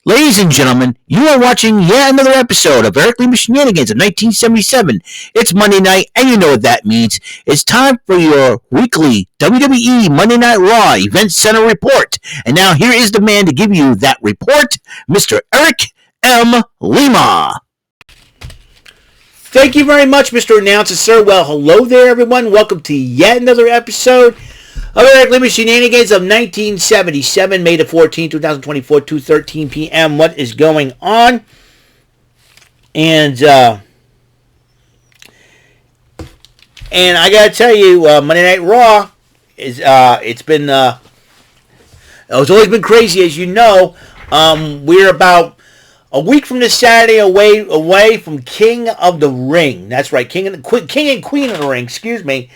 Ladies and gentlemen, you are watching yet another episode of Lima Shenanigans of 1977. It's Monday night, and you know what that means. It's time for your weekly WWE Monday Night Raw Event Center report. And now here is the man to give you that report, Mr. Eric M. Lima. Thank you very much, Mr. Announcer, sir. Well, hello there, everyone. Welcome to yet another episode of Lima Shenanigans of 1977, May the 14th, 2024, 2:13 p.m. What is going on? And I gotta tell you, Monday Night Raw is it's always been crazy, as you know. We're about a week from this Saturday away from King of the Ring. That's right, King and Queen of the Ring. Excuse me,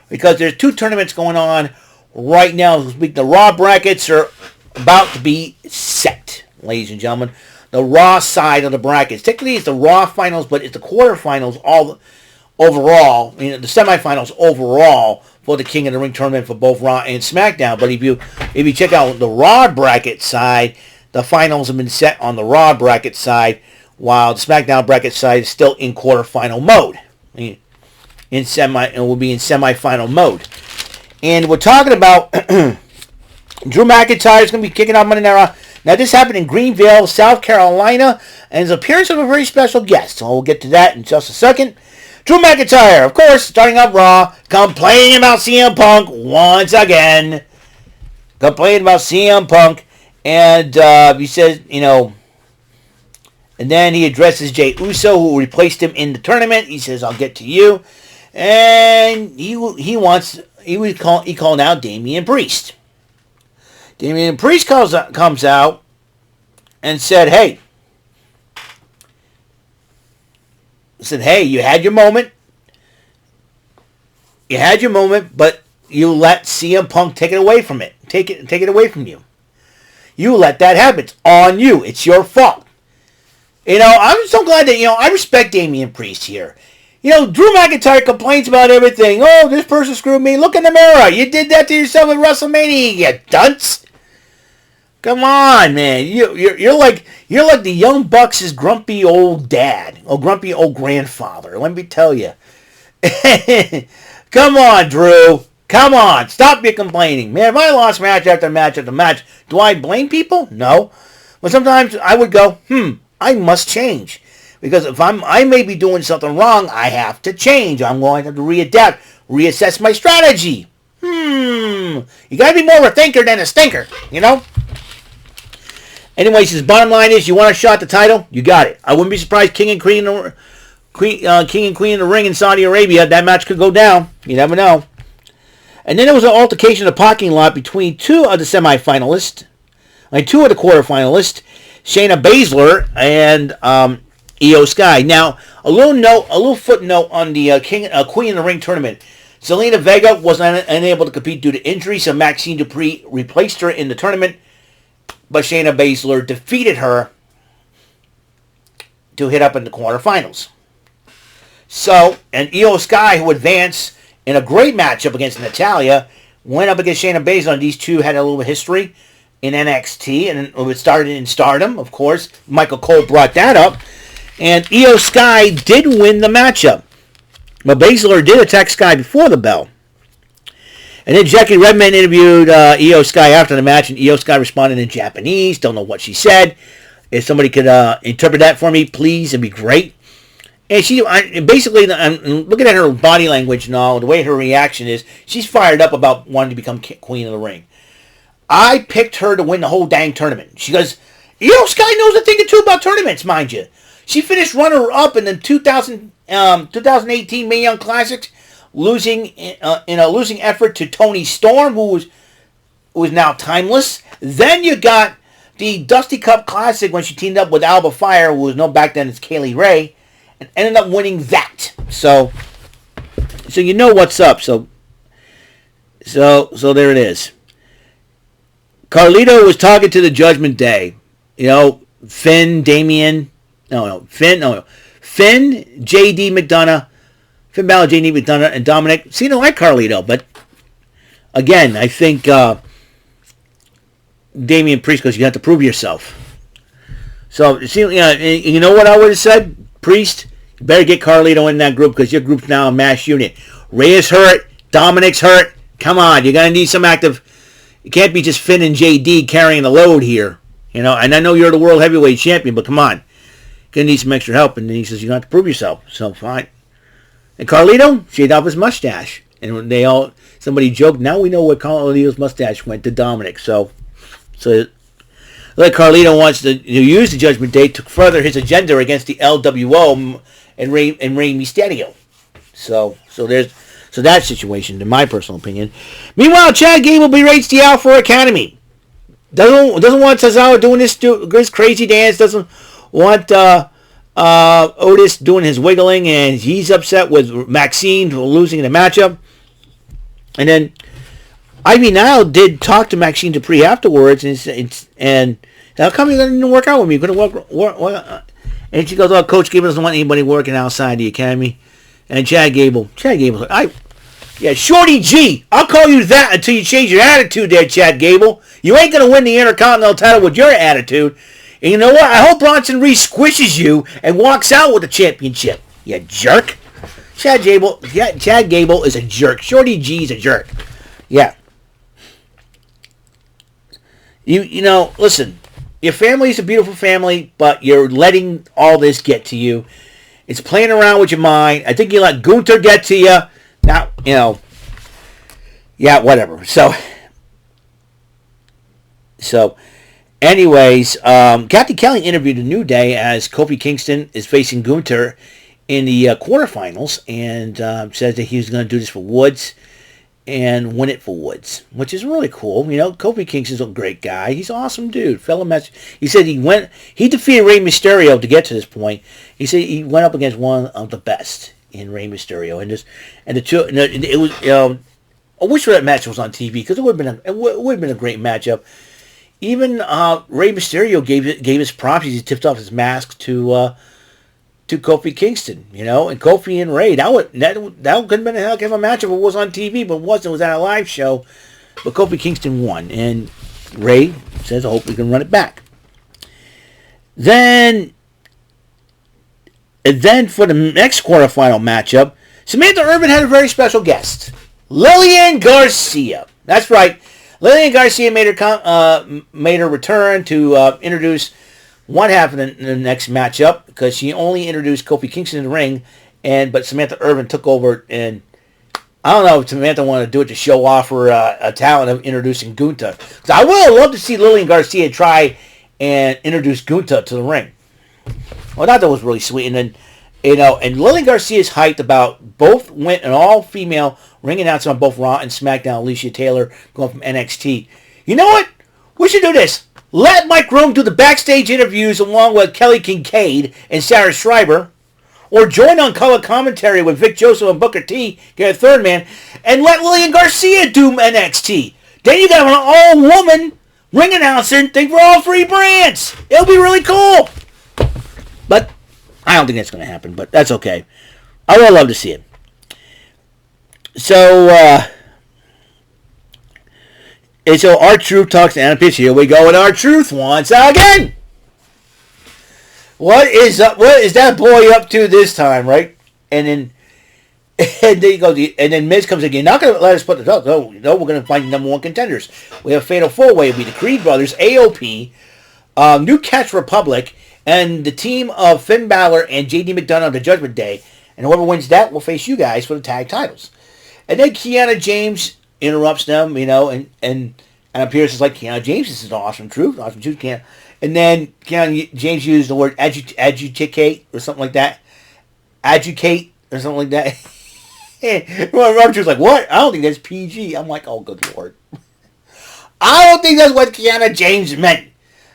because there's two tournaments going on right now. The Raw brackets are about to be set, ladies and gentlemen. The Raw side of the brackets. Technically, it's the Raw finals, but it's the quarterfinals overall. The semifinals overall for the King of the Ring tournament for both Raw and SmackDown. But if you check out the Raw bracket side, the finals have been set on the Raw bracket side, while the SmackDown bracket side is still in quarterfinal mode. It will be in semifinal mode. And we're talking about Drew McIntyre is going to be kicking off Monday Night Raw. Now, this happened in Greenville, South Carolina, and it's the appearance of a very special guest. So we'll get to that in just a second. Drew McIntyre, of course, starting up Raw, complaining about CM Punk once again. Complaining about CM Punk. And he says, and then he addresses Jey Uso, who replaced him in the tournament. He says, I'll get to you. And he called out Damian Priest. Damian Priest comes out and said, hey, you had your moment. You had your moment, but you let CM Punk take it away from it. Take it away from you. You let that happen. It's on you. It's your fault. I'm so glad that, I respect Damian Priest here. Drew McIntyre complains about everything. Oh, this person screwed me. Look in the mirror. You did that to yourself at WrestleMania, you dunce. Come on, man. You're like the Young Bucks' grumpy old dad. Or grumpy old grandfather. Let me tell you. Come on, Drew. Come on. Stop your complaining. Man, if I lost match after match after match, do I blame people? No. But sometimes I would go, I must change. Because if I may be doing something wrong, I have to change. I'm going to have to readapt, reassess my strategy. You got to be more of a thinker than a stinker, Anyways, his bottom line is, you want a shot at the title? You got it. I wouldn't be surprised King and Queen of the Ring in Saudi Arabia. That match could go down. You never know. And then there was an altercation in the parking lot between two of the quarterfinalists, Shayna Baszler and Eio Sky. Now, a little footnote on the Queen of the Ring tournament. Zelina Vega was unable to compete due to injury, so Maxine Dupree replaced her in the tournament, but Shayna Baszler defeated her to hit up in the quarterfinals. So, and Eio Sky, who advanced in a great matchup against Natalya, went up against Shayna Baszler. These two had a little history in NXT, and it started in Stardom, of course. Michael Cole brought that up. And Eio Sky did win the matchup. But Baszler did attack Sky before the bell. And then Jackie Redmond interviewed Eio Sky after the match, and Eio Sky responded in Japanese. Don't know what she said. If somebody could interpret that for me, please, it'd be great. And she basically, I'm looking at her body language and all, the way her reaction is, she's fired up about wanting to become Queen of the Ring. I picked her to win the whole dang tournament. She goes, Eio Sky knows a thing or two about tournaments, mind you. She finished runner-up in the 2018 Mae Young Classics, losing in a losing effort to Toni Storm, who was now timeless. Then you got the Dusty Cup Classic when she teamed up with Alba Fire, who was known back then as Kaylee Ray, and ended up winning that. So you know what's up. So there it is. Carlito was talking to the Judgment Day. Finn, JD McDonough, Finn Balor, JD McDonough, and Dominic. See, I don't like Carlito, but again, I think Damian Priest goes, you have to prove yourself. So, see, you know what I would have said? Priest, you better get Carlito in that group because your group's now a mass unit. Ray is hurt. Dominic's hurt. Come on, you're going to need some active. It can't be just Finn and JD carrying the load here. And I know you're the world heavyweight champion, but come on. You're going to need some extra help. And then he says, you're going to have to prove yourself. So, fine. And Carlito shaved off his mustache. And somebody joked, now we know where Carlito's mustache went to Dominic. So like Carlito wants to use the Judgment Day to further his agenda against the LWO and Rey Mysterio. So that situation, in my personal opinion. Meanwhile, Chad Gable berates the Alpha Academy. Doesn't want Cesaro doing this crazy dance. Doesn't want Otis doing his wiggling, and he's upset with Maxine for losing the matchup. And then Ivy Nile did talk to Maxine Dupree afterwards, and how come you're going to work out with me? You're going to work. And she goes, "Oh, Coach Gable doesn't want anybody working outside the academy." And Chad Gable, Shorty G, I'll call you that until you change your attitude there, Chad Gable. You ain't going to win the Intercontinental title with your attitude. And you know what? I hope Bronson Reed squishes you and walks out with the championship. You jerk. Chad Gable is a jerk. Shorty G is a jerk. Yeah. Listen. Your family is a beautiful family, but you're letting all this get to you. It's playing around with your mind. I think you let Gunter get to you. Now, yeah, whatever. So anyways, Kathy Kelly interviewed a New Day as Kofi Kingston is facing Gunter in the quarterfinals, and says that he was going to do this for Woods and win it for Woods, which is really cool. Kofi Kingston's a great guy. He's an awesome dude. Fellow match. He said he defeated Rey Mysterio to get to this point. He said he went up against one of the best in Rey Mysterio, and the two. It was. I wish that match was on TV because it would have been a great matchup. Even Rey Mysterio gave his props. He tipped off his mask to Kofi Kingston, and Kofi and Ray. That could have been a heck of a matchup if it was on TV, but it wasn't. It was at a live show. But Kofi Kingston won, and Ray says, I hope we can run it back. Then for the next quarterfinal matchup, Samantha Irvin had a very special guest, Lillian Garcia. That's right. Lillian Garcia made her return to introduce one half of the next matchup because she only introduced Kofi Kingston in the ring, but Samantha Irvin took over, and I don't know if Samantha wanted to do it to show off her a talent of introducing Gunter. Because I would have loved to see Lillian Garcia try and introduce Gunter to the ring. Well, I thought that was really sweet, and then and Lillian Garcia's hyped about both went an all-female ring announcer on both Raw and SmackDown, Alicia Taylor going from NXT. You know what? We should do this. Let Mike Rome do the backstage interviews along with Kelly Kincaid and Sarah Schreiber, or join on color commentary with Vic Joseph and Booker T, get a third man, and let Lillian Garcia do NXT. Then you got an all-woman ring announcing thing for all three brands. It'll be really cool. But I don't think that's going to happen, but that's okay. I would love to see it. So, R-Truth talks to Anna Pitch. Here we go with R-Truth once again. What is that boy up to this time, right? And then he goes, and then Miz comes in. You're not going to let us put the belt. No, we're going to find number one contenders. We have a fatal four-way. It'll be the Creed Brothers, AOP, New Catch Republic, and the team of Finn Balor and JD McDonald on the Judgment Day. And whoever wins that will face you guys for the tag titles. And then Kiana James interrupts them, and Pearce is like, Kiana James, this is awesome truth. Can't. And then Kiana James used the word educate or something like that. Educate or something like that. And Robert was like, what? I don't think that's PG. I'm like, oh, good Lord. I don't think that's what Kiana James meant.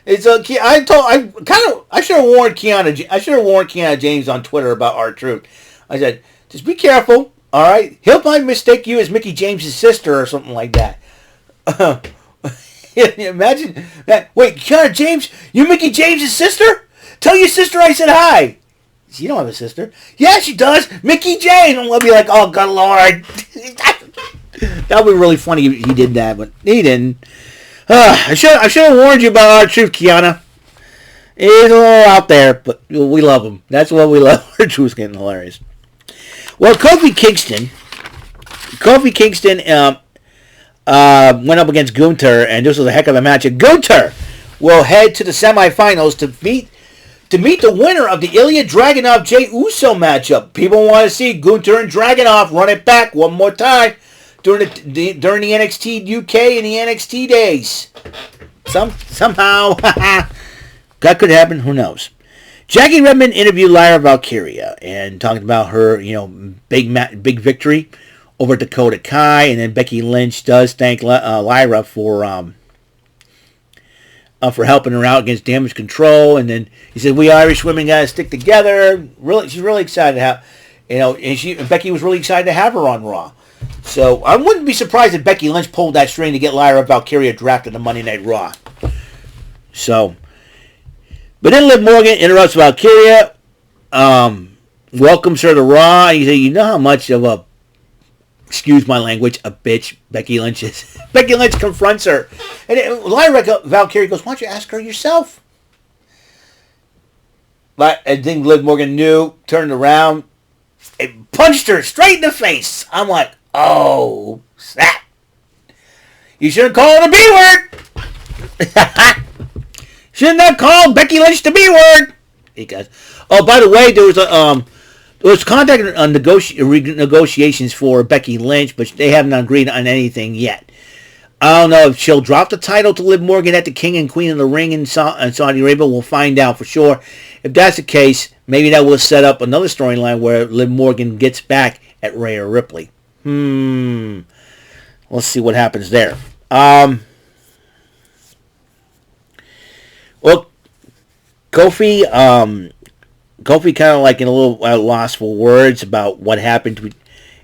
It's I should have warned Kiana James on Twitter about R-Truth. I said, just be careful. All right, he'll probably mistake you as Mickey James' sister or something like that. Imagine that. Wait, Kiana James, you Mickey James' sister? Tell your sister I said hi. She don't have a sister. Yeah, she does. Mickey James. I'm gonna be like, oh, good Lord. That would be really funny if he did that, but he didn't. I should have warned you about R-Truth, Kiana. He's a little out there, but we love him. That's what we love. Drew's getting hilarious. Well, Kofi Kingston went up against Gunter, and this was a heck of a match. And Gunter will head to the semifinals to meet the winner of the Ilya Dragonov Jey Uso matchup. People want to see Gunter and Dragonov run it back one more time during the NXT UK and the NXT days. Somehow, that could happen. Who knows? Jackie Redmond interviewed Lyra Valkyria and talked about her, big victory over Dakota Kai, and then Becky Lynch does thank Lyra for helping her out against Damage Control, and then he said, "We Irish women gotta stick together." Really, she's really excited to have, and Becky was really excited to have her on Raw. So I wouldn't be surprised if Becky Lynch pulled that string to get Lyra Valkyria drafted to Monday Night Raw. So, but then Liv Morgan interrupts Valkyria, welcomes her to Raw, and he said, "You know how much of a, excuse my language, a bitch Becky Lynch is." Becky Lynch confronts her, and Lyra Valkyria goes, "Why don't you ask her yourself?" But I think Liv Morgan knew, turned around, and punched her straight in the face. I'm like, oh, snap. You shouldn't call her the B word. Shouldn't have called Becky Lynch the B word. He goes, oh, by the way, there was contact on negotiations for Becky Lynch, but they haven't agreed on anything yet. I don't know if she'll drop the title to Liv Morgan at the King and Queen of the Ring in Saudi Arabia. We'll find out for sure. If that's the case, maybe that will set up another storyline where Liv Morgan gets back at Rhea Ripley. Let's see what happens there. Well, Kofi kind of like in a little lost for words about what happened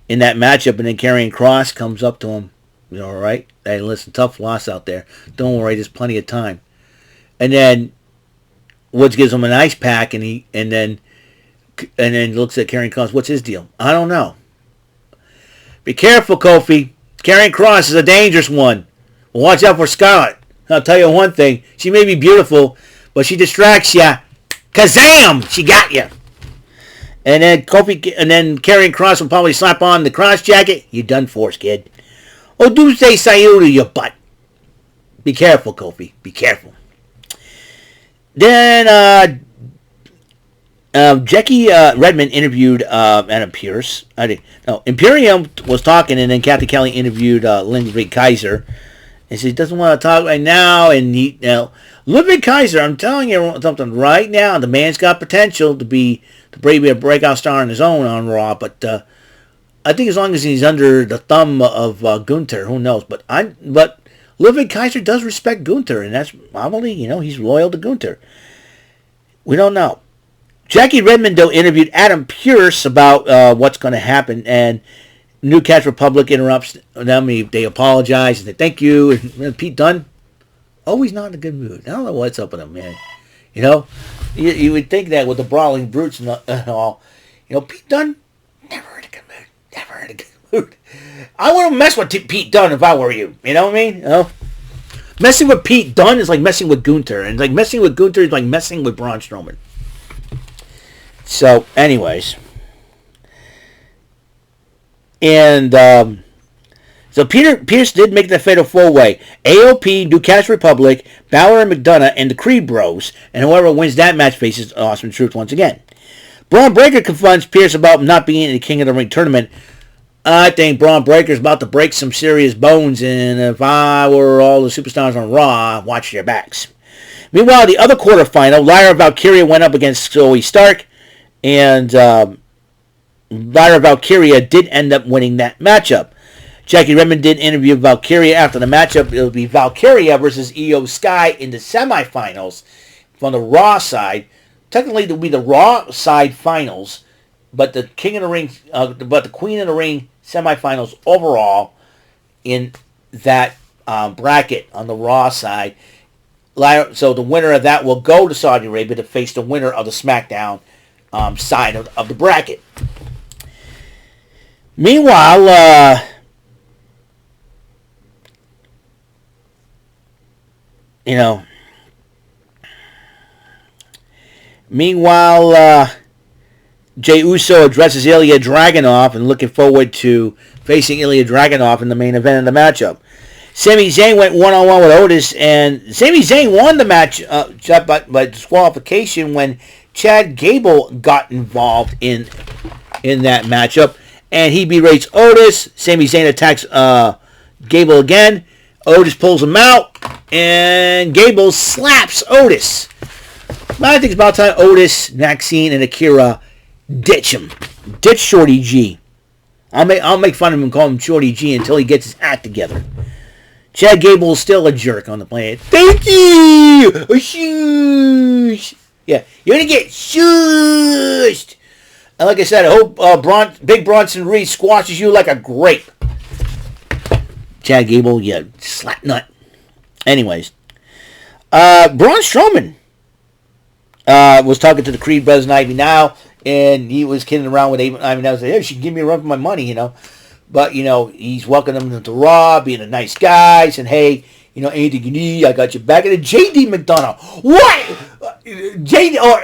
in that matchup, and then Karrion Kross comes up to him. All right, hey, listen, tough loss out there. Don't worry, there's plenty of time. And then Woods gives him an ice pack, and then looks at Karrion Kross. What's his deal? I don't know. Be careful, Kofi. Karrion Kross is a dangerous one. Well, watch out for Scarlett. I'll tell you one thing. She may be beautiful, but she distracts ya. Kazam! She got ya. And then Karrion Kross will probably slap on the Kross jacket. You done for, kid. Oh, do say sayonara to your butt. Be careful, Kofi. Be careful. Then Jackie Redmond interviewed Adam Pearce. Imperium was talking, and then Kathy Kelly interviewed Ludwig Kaiser. And she doesn't want to talk right now. And Ludwig Kaiser, I'm telling you something right now. The man's got potential to be a breakout star on his own on Raw, but I think as long as he's under the thumb of Gunter, who knows? But Ludwig Kaiser does respect Gunter, and that's probably, he's loyal to Gunter. We don't know. Jackie Redmond, though, interviewed Adam Pearce about what's going to happen, and Newcastle Republic interrupts them. They apologize and they thank you. And Pete Dunne, always not in a good mood. I don't know what's up with him, man. You would think that with the brawling brutes and all. Pete Dunne, never in a good mood. Never in a good mood. I wouldn't mess with Pete Dunne if I were you. You know what I mean? Messing with Pete Dunne is like messing with Gunter. And like messing with Gunter is like messing with Braun Strowman. So, anyways. And, so Pearce did make the fatal four-way. AOP, Newcastle Republic, Balor and McDonald, and the Creed Bros. And whoever wins that match faces Awesome Truth once again. Braun Breaker confronts Pearce about not being in the King of the Ring tournament. I think Braun Breaker's about to break some serious bones, and if I were all the superstars on Raw, watch your backs. Meanwhile, the other quarterfinal, Lyra Valkyria went up against Zoe Stark, and Lyra Valkyria did end up winning that matchup. Jackie Redmond did interview Valkyria after the matchup. It'll be Valkyria versus Eio Sky in the semifinals from the Raw side. Technically, it'll be the Raw side finals, but the King of the Ring, but the Queen of the Ring semifinals overall in that bracket on the Raw side. So the winner of that will go to Saudi Arabia to face the winner of the SmackDown side of the bracket. Meanwhile, Meanwhile, Jey Uso addresses Ilya Dragunov and looking forward to facing Ilya Dragunov in the main event of the matchup. Sami Zayn went one-on-one with Otis, and Sami Zayn won the match by disqualification when Chad Gable got involved in that matchup, and he berates Otis. Sami Zayn attacks Gable again. Otis pulls him out, and Gable slaps Otis. But I think it's about time Otis, Maxine, and Akira ditch him. Ditch Shorty G. I'll make fun of him and call him Shorty G until he gets his act together. Chad Gable is still a jerk on the planet. Thank you! Shoosh! Yeah, you're going to get shooshed! And like I said, I hope Big Bronson Reed squashes you like a grape. Chad Gable, yeah, slap nut. Anyways. Braun Strowman was talking to the Creed brothers and Ivy Now, and he was kidding around with Ivy Now. Saying, hey, she can give me a run for my money, you know. But, you know, he's welcoming them to Raw, being a nice guy, saying, hey, you know, anything you need, I got your back. And then J.D. McDonough. What? J.D. Or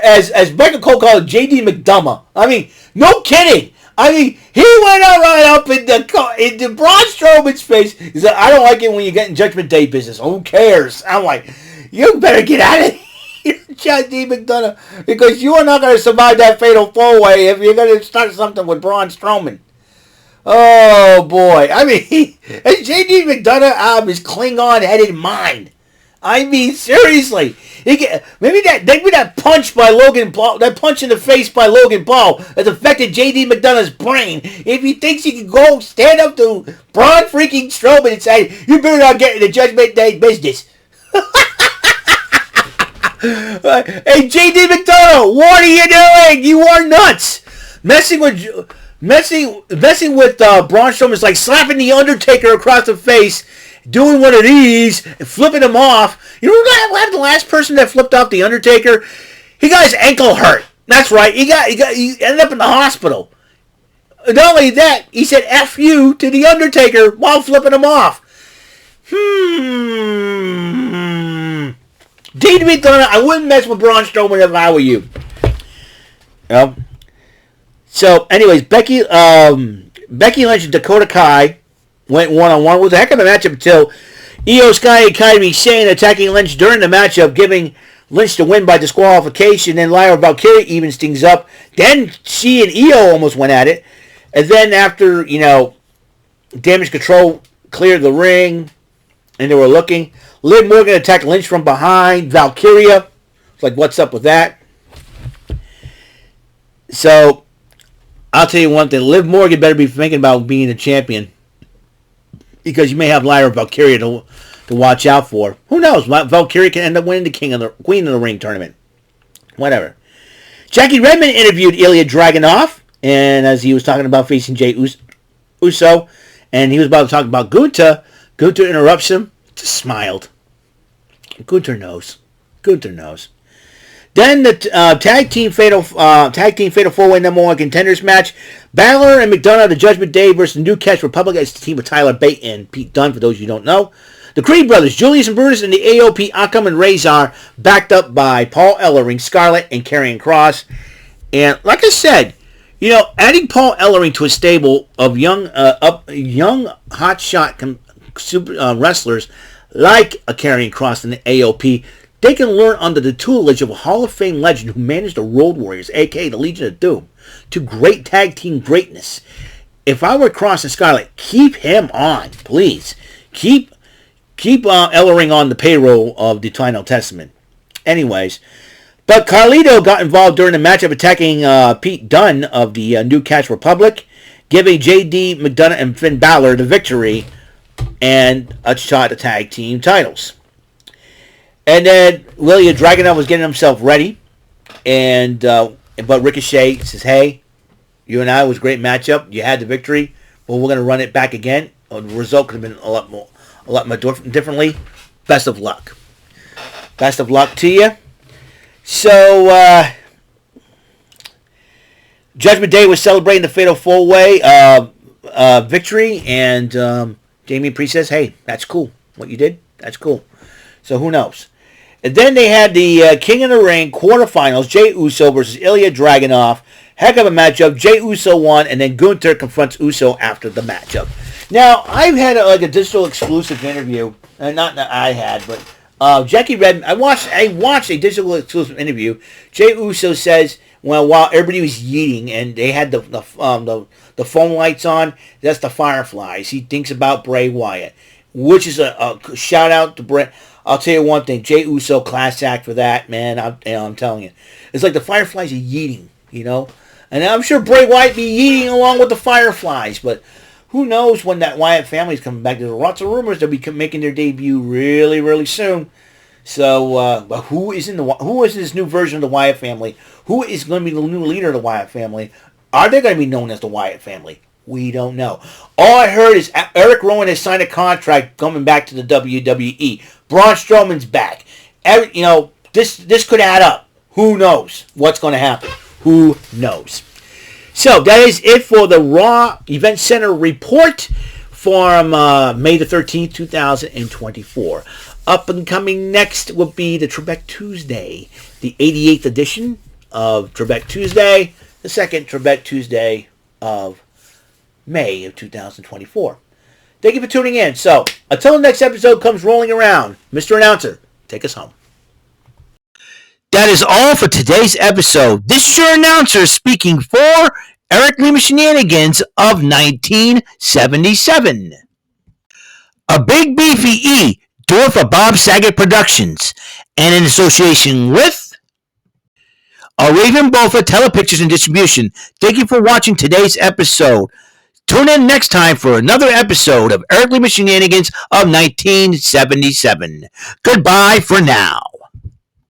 as Michael Cole called it, J.D. McDonough. I mean, no kidding. I mean, he went right up into Braun Strowman's face. He said, I don't like it when you get in Judgment Day business. Who cares? I'm like, you better get out of here, J.D. McDonough, because you are not going to survive that fatal four-way if you're going to start something with Braun Strowman. Oh, boy. I mean, J.D. McDonough his Klingon-headed mind. I mean, seriously. Maybe that punch by Logan Paul, that punch in the face by Logan Paul has affected J.D. McDonough's brain. If he thinks he can go stand up to Braun freaking Strowman and say, you better not get in the Judgment Day business. Hey, J.D. McDonough, what are you doing? You are nuts. Messing with Braun Strowman is like slapping the Undertaker across the face, doing one of these, and flipping him off. You know what happened to the last person that flipped off the Undertaker? He got his ankle hurt. That's right. He ended up in the hospital. Not only that, he said F you to the Undertaker while flipping him off. J.D. McDonough, I wouldn't mess with Braun Strowman if I were you. Yep. So, anyways, Becky Lynch and Dakota Kai went one-on-one. It was a heck of a matchup until Eio Sky and Kairi Sane attacking Lynch during the matchup, giving Lynch the win by disqualification. Then Lyra Valkyria evens things up. Then she and Eio almost went at it. And then after, Damage Control cleared the ring, and they were looking, Liv Morgan attacked Lynch from behind. Valkyria. It's like, what's up with that? So, I'll tell you one thing. Liv Morgan better be thinking about being a champion, because you may have Lyra Valkyria to watch out for. Who knows? Valkyria can end up winning the Queen of the Ring tournament. Whatever. Jackie Redmond interviewed Ilya Dragunov, and as he was talking about facing Jey Uso, and he was about to talk about Gunter interrupts him. Just smiled. Gunter knows. Then the tag team fatal 4-way number one contenders match. Baszler and McDonald, the Judgment Day versus the New Catch Republic as the team of Tyler Bate and Pete Dunne, for those you don't know. The Creed brothers, Julius and Brutus, and the AOP Akam and Razor, backed up by Paul Ellering, Scarlett, and Karrion Kross. And like I said, adding Paul Ellering to a stable of young hotshot wrestlers like a Karrion Kross and the AOP, they can learn under the tutelage of a Hall of Fame legend who managed the Road Warriors, a.k.a. the Legion of Doom, to great tag team greatness. If I were Kross and Scarlett, keep him on, please. Keep Ellering on the payroll of the Final Testament. Anyways, but Carlito got involved during the matchup, attacking Pete Dunne of the New Catch Republic, giving J.D. McDonough and Finn Balor the victory and a shot at tag team titles. And then Lillian Dragonov was getting himself ready, but Ricochet says, "Hey, you and I was a great matchup. You had the victory, but we're going to run it back again. The result could have been a lot more differently. Best of luck. Best of luck to you." So Judgment Day was celebrating the Fatal 4-Way victory, and Damian Priest says, "Hey, that's cool. What you did, that's cool." So who knows? And then they had the King of the Ring quarterfinals, Jey Uso versus Ilya Dragunov. Heck of a matchup. Jey Uso won, and then Gunter confronts Uso after the matchup. Now, I've had a digital exclusive interview. Not that I had, but Jackie Redmond. I watched a digital exclusive interview. Jey Uso says, well, while everybody was yeeting and they had the phone lights on, that's the Fireflies. He thinks about Bray Wyatt, which is a shout out to Bray. I'll tell you one thing, Jey Uso, class act for that, man. I'm telling you. It's like the Fireflies are yeeting, you know? And I'm sure Bray Wyatt be yeeting along with the Fireflies, but who knows when that Wyatt family is coming back. There's lots of rumors they'll be making their debut really, really soon. So, but who is this new version of the Wyatt family? Who is going to be the new leader of the Wyatt family? Are they going to be known as the Wyatt family? We don't know. All I heard is Eric Rowan has signed a contract coming back to the WWE. Braun Strowman's back. This could add up. Who knows what's going to happen? Who knows? So that is it for the Raw Event Center report from May the 13th, 2024. Up and coming next will be the Trebek Tuesday, the 88th edition of Trebek Tuesday, the second Trebek Tuesday of May of 2024. Thank you for tuning in. So, until the next episode comes rolling around, Mr. Announcer, take us home. That is all for today's episode. This is your announcer speaking for Eric Lima Shenanigans of 1977. A Big Beefy E, doing for Bob Saget Productions, and in association with a Raven Bofa Telepictures and Distribution. Thank you for watching today's episode. Tune in next time for another episode of Eric Lima Shenanigans of 1977. Goodbye for now.